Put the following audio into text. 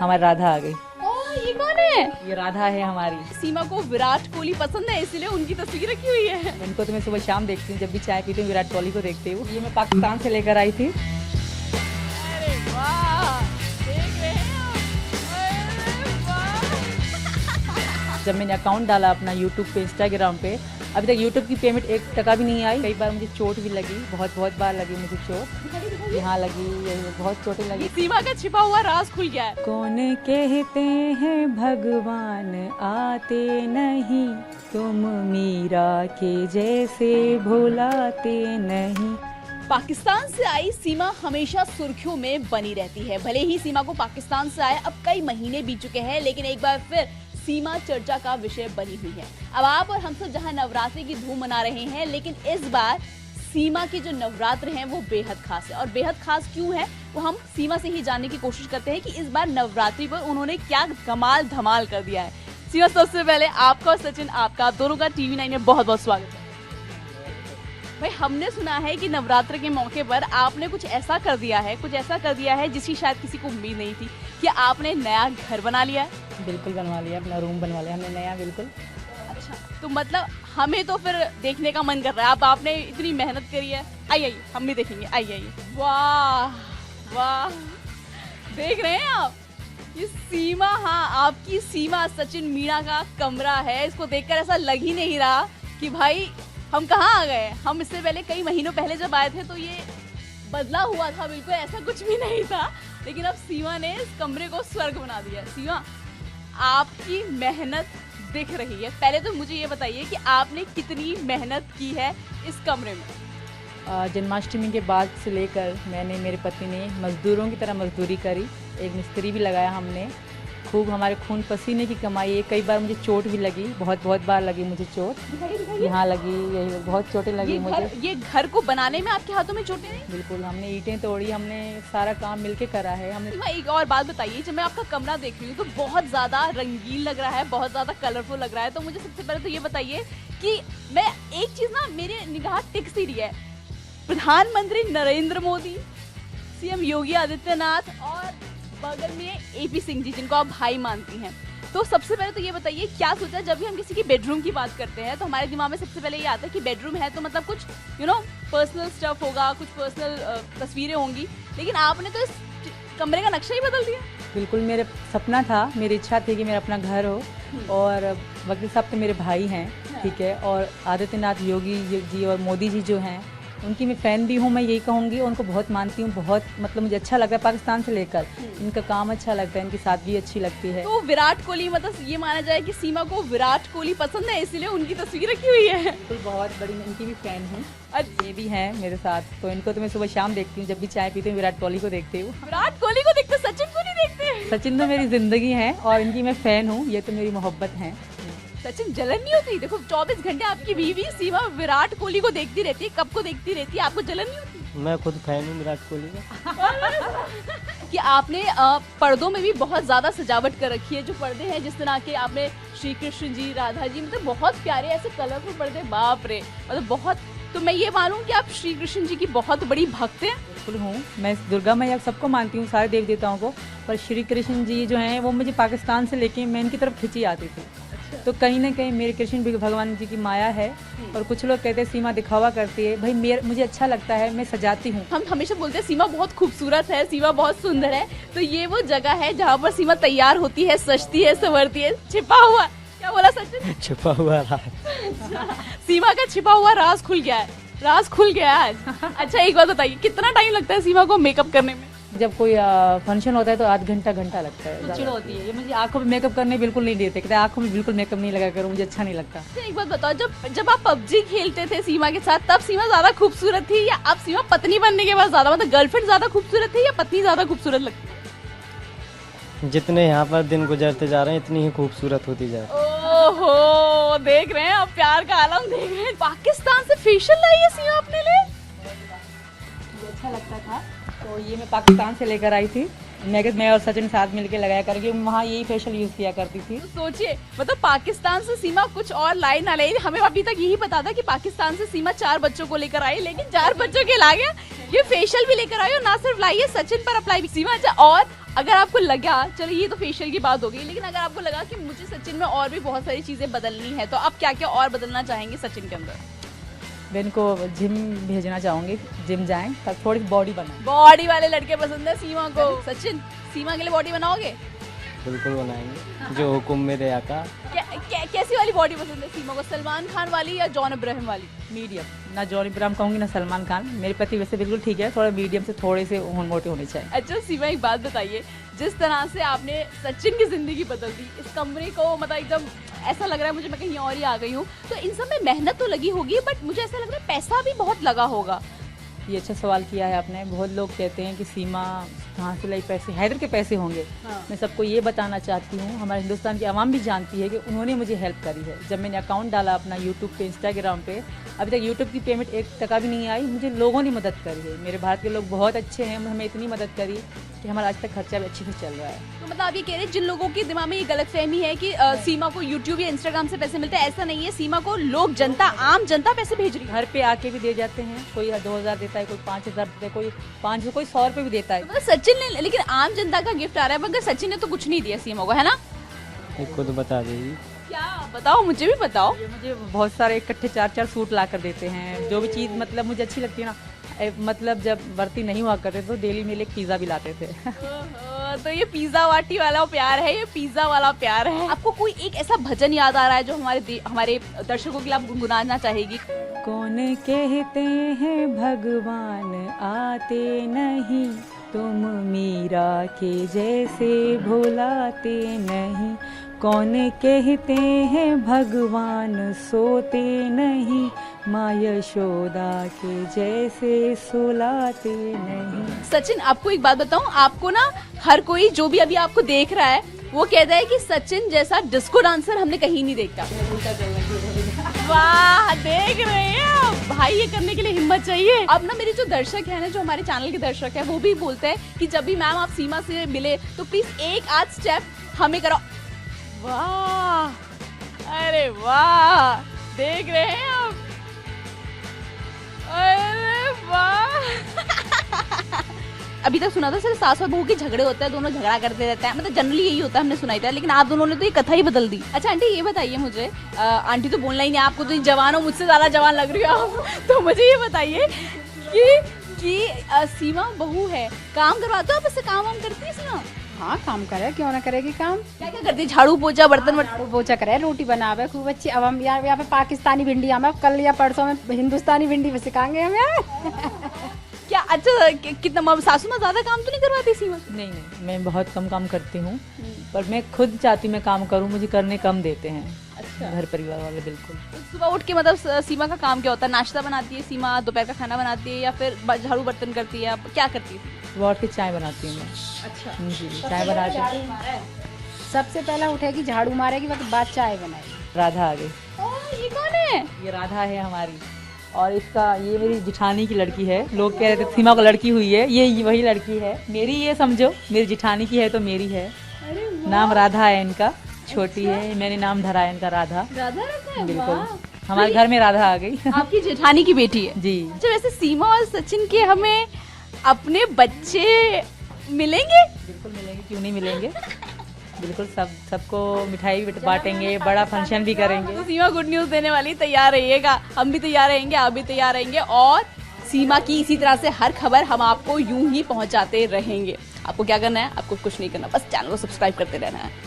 हमारी राधा आ गई। ये कौन है? ये राधा है हमारी। सीमा को विराट कोहली पसंद है इसलिए उनकी तस्वीर रखी हुई है। उनको तो मैं सुबह शाम देखती हूँ, जब भी चाय पीती हूँ विराट कोहली को देखती हूँ। ये मैं पाकिस्तान से लेकर आई थी। अरे वाह, देख रहे हैं आप? अरे वाह। जब मैंने अकाउंट डाला अपना यूट्यूब पे, इंस्टाग्राम पे, अभी तक यूट्यूब की पेमेंट 1 टका भी नहीं आई। कई बार मुझे चोट भी लगी, बहुत बार लगी मुझे चोट, यहाँ लगी, बहुत चोटें लगी। सीमा का छिपा हुआ राज खुल गया है। कौन कहते हैं भगवान आते नहीं, तुम मीरा के जैसे भुलाते नहीं। पाकिस्तान से आई सीमा हमेशा सुर्खियों में बनी रहती है। भले ही सीमा को पाकिस्तान से आए अब कई महीने बीत चुके हैं, लेकिन एक बार फिर सीमा चर्चा का विषय बनी हुई है। अब आप और हम सब जहां नवरात्रि की धूम मना रहे हैं, लेकिन इस बार सीमा के जो नवरात्र हैं वो बेहद खास है। और बेहद खास क्यों है वो हम सीमा से ही जानने की कोशिश करते हैं कि इस बार नवरात्रि पर उन्होंने क्या कमाल धमाल कर दिया है। सीमा, सबसे पहले आपका और सचिन, आपका आप दोनों का TV9 में बहुत बहुत स्वागत है। भाई, हमने सुना है कि नवरात्र के मौके पर आपने कुछ ऐसा कर दिया है जिसकी शायद किसी को उम्मीद नहीं थी कि आपने नया घर बना लिया है। बिल्कुल बनवा लिया, अपना रूम बनवा लिया हमने नया, बिल्कुल। अच्छा, तो मतलब हमें तो फिर देखने का मन कर रहा है। अब आपने इतनी मेहनत करी है, आइए हम भी देखेंगे, आइए। वाह वाह, देख रहे हैं आप ये सीमा, हाँ आपकी सीमा सचिन मीणा का कमरा है। इसको देखकर ऐसा लग ही नहीं रहा कि भाई हम कहाँ आ गए। हम इससे पहले कई महीनों पहले जब आए थे तो ये बदला हुआ था, बिल्कुल ऐसा कुछ भी नहीं था, लेकिन अब सीमा ने इस कमरे को स्वर्ग बना दिया। सीमा, आपकी मेहनत दिख रही है। पहले तो मुझे ये बताइए कि आपने कितनी मेहनत की है इस कमरे में। जन्माष्टमी के बाद से लेकर मैंने, मेरे पति ने मजदूरों की तरह मजदूरी करी। एक मिस्त्री भी लगाया हमने, खूब हमारे खून पसीने की कमाई है। कई बार मुझे चोट भी लगी, बहुत बार लगी मुझे चोट, यहाँ लगी, यही बहुत चोटें लगी मुझे। ये घर को बनाने में आपके हाथों में चोटें नहीं? बिल्कुल, हमने ईंटें तोड़ी, हमने सारा काम मिलके करा है हमने। एक और बात बताइए, जब मैं आपका कमरा देख रही हूँ तो बहुत ज्यादा रंगीन लग रहा है, बहुत ज्यादा कलरफुल लग रहा है। तो मुझे सबसे पहले तो ये बताइए कि मैं एक चीज ना मेरे निगाह टिक सी रही है, प्रधानमंत्री नरेंद्र मोदी, CM योगी आदित्यनाथ और बगल में AP सिंह जी, जिनको आप भाई मानती हैं। तो सबसे पहले तो ये बताइए, क्या सोचा जब भी हम किसी की बेडरूम की बात करते हैं तो हमारे दिमाग में सबसे पहले ये आता है कि बेडरूम है तो मतलब कुछ पर्सनल स्टफ होगा, कुछ पर्सनल तस्वीरें होंगी, लेकिन आपने तो इस कमरे का नक्शा ही बदल दिया। बिल्कुल, मेरे सपना था, मेरी इच्छा थी कि मेरा अपना घर हो, और वकील साहब तो मेरे भाई हैं, ठीक है, और आदित्यनाथ योगी जी और मोदी जी जो हैं उनकी मैं फ़ैन भी हूँ। मैं यही कहूँगी, उनको बहुत मानती हूँ, बहुत मतलब मुझे अच्छा लगता है पाकिस्तान से लेकर, इनका काम अच्छा लगता है, इनकी सादगी अच्छी लगती है। तो विराट कोहली, मतलब ये माना जाए कि सीमा को विराट कोहली पसंद है इसलिए उनकी तस्वीर रखी हुई है। बिल्कुल, बहुत बड़ी मैं इनकी भी फ़ैन हूँ। ये भी हैं मेरे साथ, तो इनको तो मैं सुबह शाम देखती हूँ, जब भी चाय पीती हूँ विराट कोहली को देखती हूँ। विराट कोहली को देखते, सचिन को नहीं देखते? सचिन तो मेरी ज़िंदगी है और इनकी मैं फ़ैन हूँ, ये तो मेरी मोहब्बत है। सचिन, जलन नहीं होती? देखो 24 घंटे आपकी बीवी सीमा विराट कोहली को देखती रहती है, कब को देखती रहती है, आपको जलन नहीं होती? मैं खुद फैन हूँ विराट कोहली का। कि आपने पर्दों में भी बहुत ज्यादा सजावट कर रखी है। जो पर्दे हैं, जिस तरह के आपने श्री कृष्ण जी, राधा जी, मतलब बहुत प्यारे ऐसे कलरफुल पर्दे, बाप रे, मतलब बहुत। तो मैं ये मानूं कि आप श्री कृष्ण जी की बहुत बड़ी भक्त हैं? बिल्कुल हूँ, मैं दुर्गा मैया सबको मानती हूँ, सारे देव देवताओं को, पर श्री कृष्ण जी जो हैं वो मुझे पाकिस्तान से लेके मैं इनकी तरफ खिंची आती थी। तो कहीं ना कहीं मेरे कृष्ण भी भगवान जी की माया है। और कुछ लोग कहते हैं सीमा दिखावा करती है, भाई मुझे अच्छा लगता है, मैं सजाती हूँ। हम हमेशा बोलते हैं सीमा बहुत खूबसूरत है, सीमा बहुत सुंदर है, तो ये वो जगह है जहाँ पर सीमा तैयार होती है, सजती है, संवरती है। छिपा हुआ, क्या बोला सचिन? छुपा हुआ राज। सीमा का छिपा हुआ राज खुल गया है, राज खुल गया है आज। अच्छा, एक बात बताइए, कितना टाइम लगता है सीमा को मेकअप करने में? जब कोई फंक्शन होता है तो आध घंटा लगता है। चिड़ होती है, ये मुझे आंखों में मेकअप करने बिल्कुल नहीं देते, कहते आंखों में बिल्कुल मेकअप नहीं लगा करो, मुझे अच्छा नहीं लगता। एक बात बताओ, जब आप PUBG खेलते थे सीमा के साथ, तब सीमा ज्यादा खूबसूरत थी या अब सीमा पत्नी बनने के बाद ज्यादा, मतलब गर्लफ्रेंड ज्यादा खूबसूरत थी या पत्नी ज्यादा खूबसूरत लगती है? जितने यहाँ पर दिन गुजरते जा रहे हैं इतनी ही खूबसूरत होती जा रही है। ओहो, देख रहे हैं आप, प्यार का आलम देख रहे हैं। पाकिस्तान से फेशियल लाई है सीमा अपने लिए? अच्छा लगता था, तो ये मैं पाकिस्तान से लेकर आई थी। मैं और सचिन साथ मिलके लगाया करके वहाँ यही फेशियल यूज किया करती थी। तो सोचिए, मतलब पाकिस्तान से सीमा कुछ और लाई ना लाई, हमें अभी तक यही पता था कि पाकिस्तान से सीमा 4 बच्चों को लेकर आई, लेकिन 4 बच्चों के ला गया, ये फेशियल भी लेकर आई और ना सिर्फ लाई है, सचिन पर अप्लाई भी। सीमा, अच्छा, अगर आपको लगा, चलो ये तो फेशियल की बात हो गई, लेकिन अगर आपको लगा कि मुझे सचिन में और भी बहुत सारी चीजें बदलनी है, तो आप क्या क्या और बदलना चाहेंगे सचिन के अंदर? मैं इनको जिम भेजना चाहूँगी, जिम जाएं तब थोड़ी बॉडी बनाएं। बॉडी वाले लड़के पसंद है सीमा को। सचिन, सीमा के लिए बॉडी बनाओगे? बिल्कुल बनाएंगे, जो हुक्म मेरे आका। कैसी वाली बॉडी पसंद है सीमा को, सलमान खान वाली या जॉन अब्राहम वाली? मीडियम, ना जॉन इब्राहिम कहूँगी ना सलमान खान। मेरे पति वैसे बिल्कुल ठीक है, थोड़ा मीडियम से थोड़े से मोटे होने चाहिए। अच्छा सीमा, एक बात बताइए, जिस तरह से आपने सचिन की जिंदगी बदल दी, इस कमरे को मतलब एकदम ऐसा लग रहा है मुझे मैं कहीं और ही आ गई हूँ, तो इन सब में मेहनत तो लगी होगी, बट मुझे ऐसा लग रहा है पैसा भी बहुत लगा होगा। ये अच्छा सवाल किया है आपने। बहुत लोग कहते हैं कि सीमा कहाँ से लाई पैसे, हैदर के पैसे होंगे। हाँ। मैं सबको ये बताना चाहती हूँ, हमारे हिंदुस्तान की आवाम भी जानती है कि उन्होंने मुझे हेल्प करी है। जब मैंने अकाउंट डाला अपना यूट्यूब पे, इंस्टाग्राम पे, अभी तक यूट्यूब की पेमेंट 1 टका भी नहीं आई। मुझे लोगों ने मदद करी है, मेरे भारत के लोग बहुत अच्छे हैं, हमें इतनी मदद करी कि हमारा आज तक खर्चा भी अच्छे से चल रहा है। तो मतलब आप ये कह रहे हैं जिन लोगों के दिमाग में ये गलतफहमी है कि सीमा को यूट्यूब या इंस्टाग्राम से पैसे मिलते हैं, ऐसा नहीं है। सीमा को लोग, जनता, आम जनता पैसे भेज रही है। घर पे आके भी दे जाते हैं, कोई 2000 देता है, कोई 5000 देता है, कोई 500, कोई 100 रुपये भी देता है। तो मतलब सचिन ने, लेकिन आम जनता का गिफ्ट आ रहा है, मगर सचिन ने तो कुछ नहीं दिया सीमा को, है ना? एक खुद बता दीजिए। क्या बताओ, मुझे भी बताओ। ये मुझे बहुत सारे इकट्ठे 4-4 सूट ला कर देते हैं। जो भी चीज़ मतलब मुझे अच्छी लगती है ना, मतलब जब भर्ती नहीं हुआ करते तो डेली मेरे लिए एक पिज़्ज़ा भी लाते थे। तो ये पिज्जा वाटी वाला प्यार है, ये पिज्जा वाला प्यार है। आपको कोई एक ऐसा भजन याद आ रहा है जो हमारे दर्शकों के लिए आप गुनगुनाना चाहेगी? कौन कहते हैं भगवान आते नहीं, तुम मीरा के जैसे भुलाते नहीं। कौन कहते हैं भगवान सोते नहीं, माँ यशोदा के जैसे सुलाते नहीं। सचिन, आपको एक बात बताऊं, आपको ना हर कोई जो भी अभी आपको देख रहा है वो कहता है कि सचिन जैसा डिस्को डांसर हमने कहीं नहीं देखा। वाह, देख रहे हैं आप? भाई, ये करने के लिए हिम्मत चाहिए। अब ना मेरे जो दर्शक है ना, जो हमारे चैनल के दर्शक है, वो भी बोलते हैं कि जब भी मैम आप सीमा से मिले तो प्लीज एक आध स्टेप हमें कराओ। वाह, अरे वाह, देख रहे हैं आप? अरे वाह। अभी तक सुना था सिर्फ सास और बहू के झगड़े होते हैं, दोनों झगड़ा करते रहते हैं, मतलब जनरली यही होता है, हमने सुना ही था, लेकिन आप दोनों ने तो ये कथा ही बदल दी। अच्छा आंटी, ये बताइए मुझे, आंटी तो बोलना ही नहीं, आपको तो जवान हो, मुझसे ज्यादा जवान लग रही हो आप। तो मुझे ये बताइए कि सीमा बहू है, काम करवाते हो आप इससे? काम वाम करती है सीमा? हाँ, काम करे, क्यों ना करेगी काम। क्या क्या करती है? झाड़ू पोछा, बर्तन वर्तन? झाड़ू पोछा करे, रोटी बनावे खूब अच्छी। अब हम यहाँ पे पाकिस्तानी भिंडी, हमें कल या परसों में हिंदुस्तानी भिंडी में सिखाएंगे हमें। क्या? अच्छा, कितना सासू माँ ज्यादा काम तो नहीं करवाती सीमा? नहीं नहीं, मैं बहुत कम काम करती हूँ, पर मैं खुद चाहती हूँ मैं काम करूँ, मुझे करने कम देते हैं। अच्छा। घर परिवार वाले बिल्कुल। तो सुबह उठ के मतलब सीमा का काम क्या होता है? नाश्ता बनाती है सीमा, दोपहर का खाना बनाती है, या फिर झाड़ू बर्तन करती है, क्या करती है? सुबह उठ के चाय बनाती हूँ मैं। अच्छा जी, चाय बनाती हूँ। सबसे पहला उठेगी, झाड़ू मारेगी, वक्त बाद चाय बनाएगी। राधा आ गई। ये कौन है? ये राधा है हमारी, और इसका ये मेरी जिठानी की लड़की है। लोग कह रहे थे सीमा को लड़की हुई है, ये वही लड़की है मेरी, ये समझो मेरी जिठानी की है तो मेरी है। नाम राधा है इनका, छोटी है, मैंने नाम धरा है इनका राधा। राधा रखा है? बिल्कुल, वाह। हमारे घर में राधा आ गई। आपकी जेठानी की बेटी है? जी। अच्छा, वैसे सीमा और सचिन के हमें अपने बच्चे मिलेंगे? बिल्कुल मिलेंगे, क्यों नहीं मिलेंगे। बिल्कुल, सबको मिठाई भी बांटेंगे, बड़ा फंक्शन भी करेंगे। तो सीमा गुड न्यूज देने वाली, तैयार रहिएगा। हम भी तैयार रहेंगे, आप भी तैयार रहेंगे, और सीमा की इसी तरह से हर खबर हम आपको यूं ही पहुंचाते रहेंगे। आपको क्या करना है? आपको कुछ नहीं करना, बस चैनल को सब्सक्राइब करते रहना है।